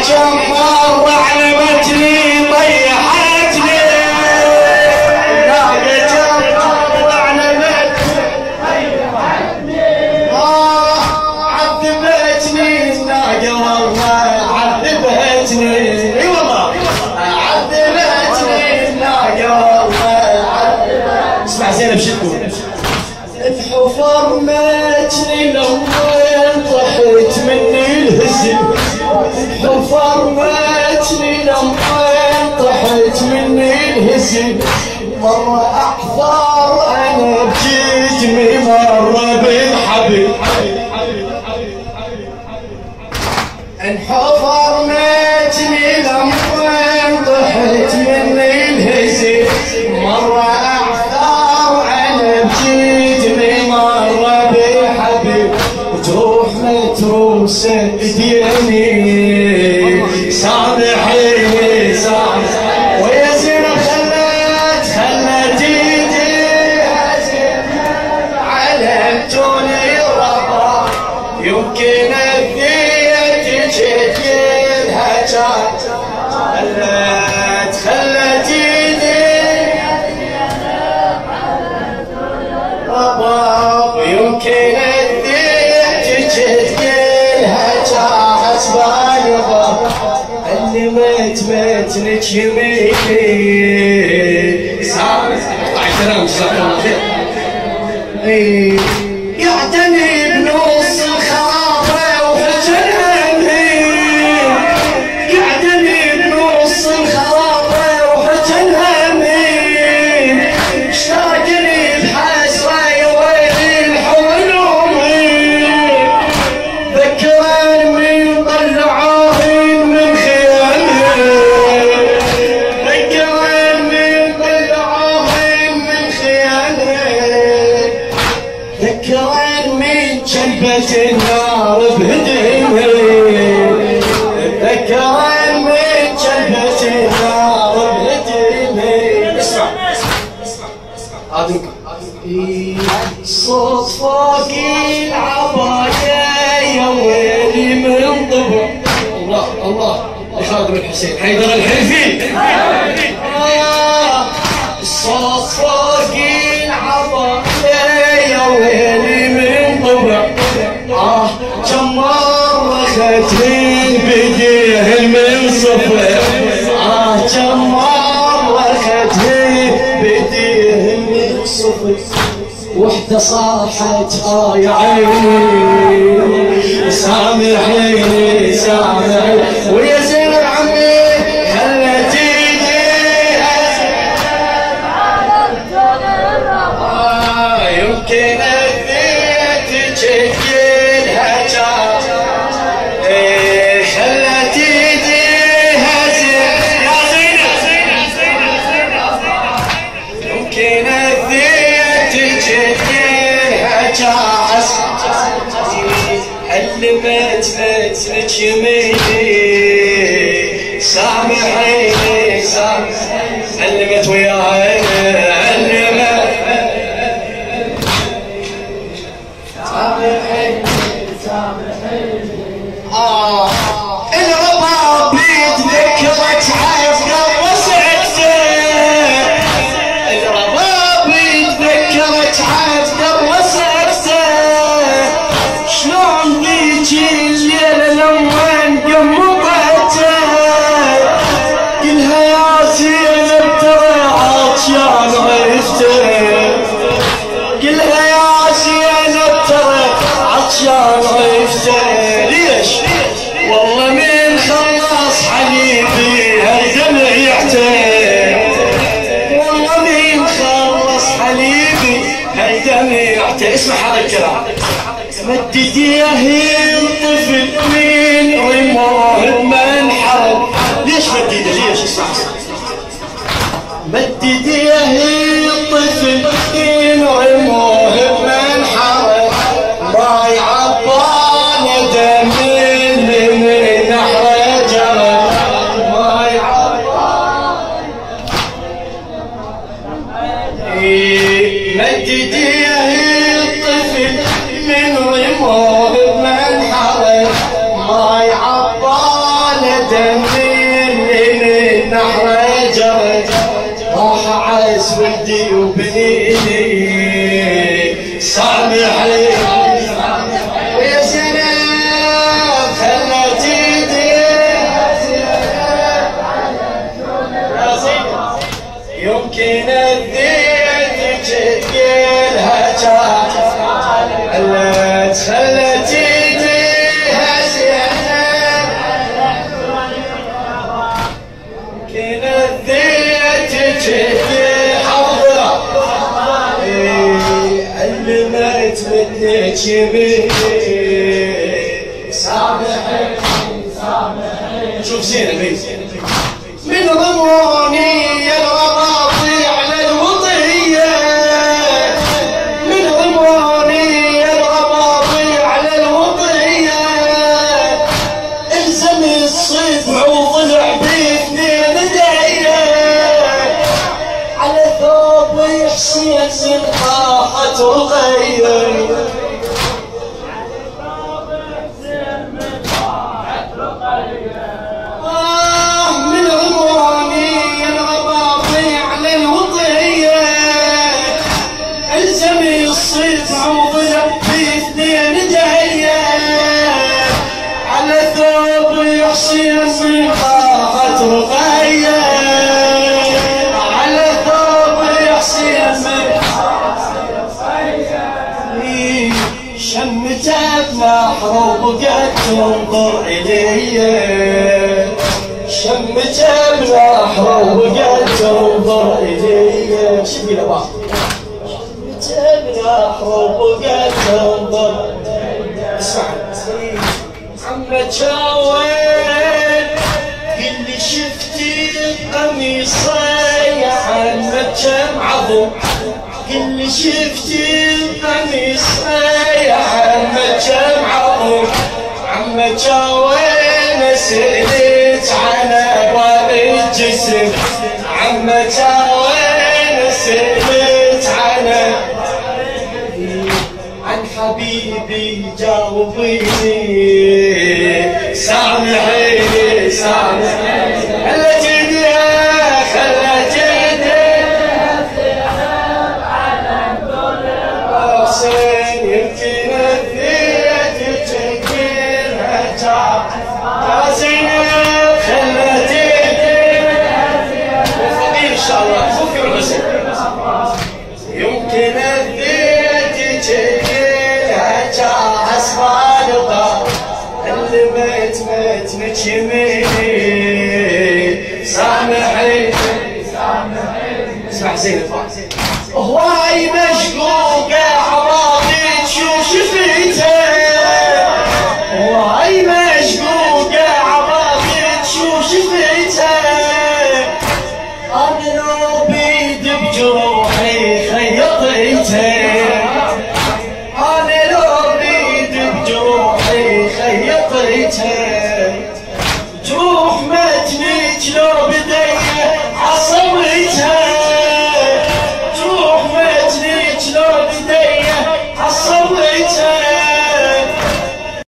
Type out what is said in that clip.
جمار علمتني طيحتني ناقة جمار علمتني طيحتني عذبتني الناقة والله عذبتني اي والله عذبتني الناقة والله عذبتني. اسمع زينب شو تقول؟ حفرمتني لوين طحت مني الهزل حفرمتني لوين طحت مني الهزل مرة أحفر أنا بجسمي مرة بالحبل انحفرمتني لوين طحت مني الهزل مرة أحفر أنا بجسمي مرة بالحبل وتروح متروسة ايديني سامحيني سامحيني ويا زينب خلت ايدي علمتوني الربا يمكن اذيت جديدها خلت ايدي ربا يمكن اذيت جديدها بايضة اللي متنك يميني سامح قطع كلام جزاك الله خير يعتني بنص الخرابة وحجنها مهين يعتني بنص الخرابة وحجنها مهين اشتاقني بحسرة يا ويلي الحول ومهين ذكرني من طلعوهن من خيالي ذكرني من طلعوهن من خيالي ذكرني من جنبة النار بهدمي ذكرني من جنبة النار بهدمي. اسمع صوت فوق العباية يا ويلي من ضبع الله الله خالد بن حسين حيدر الحلفي الصوت فوق العباية يا ويلي من ضبع جمار اخذتني بديه المنصفة جمار اخذتني بديه المنصفة وحدة صاحت يا عيني سامحيني سامحيني ويا زين عمي خلت ايدي يمكن اذيت جديدها خلت ايديها يمكن اذيت جديدها جاعس علمت مثلك يميني سامحيني سامحيني علمت وياها علمت سامحيني سامحيني الربا بيتذكرك عافية وسعته الربا بيتذكرك عافية وسعته شلون بيجي الليل لما قمضته قلها يا زينب ترى عطشان عرفته قلها يا زينب ترى عطشان عرفته ليش والله من خلص حليبي هالدمع يعتاد والله من خلص حليبي هالدمع يعتاد. اسمع هذا الكلام مدد ياهي الطفل من رماه بمنحر ليش مدد ليش اسمع مدد ياهي الطفل من رماه بمنحر ما يعبان دم من نحر جرى ما يعبان مدد ياهي الطفل من رماه بمنحر بعقلي وبنيني سامحني يا زينب خلت ايدي يمكن اديتك تقيلها علت خلت ايديها زينب يمكن اديتك حاضرة علمت منك يمين سامحني شوف زينب من ضموني الغراضي على الوطية من ضموني الغراضي على الوطية الزم الصيد وضلع باثنين دعية على ثوب حسين من طاحت رقية وبقت تنظر إلي شمت بنحر وبقت تنظر إلي شبي لبعض شمت بنحر وبقت تنظر اسمع محمد شاوين قل لي شفتي قميصي يا محمد كم عظم قل لي شفتي قميصي يا محمد كم عظم عمك وين سألت عن أبواب الجسم عمك وين سألت عن حبيبي جاوبيني سامحيني سامحيني خلت ايديها خلت ايديها على كل حسين يمكن اديتك تكبيرها يا زينب خلت ايديها وفقير ان شاء الله فكر الحسين يمكن اديتك تكبيرها اسمع لقاء اللي مت يميني سامحيني اسمع زينب هواي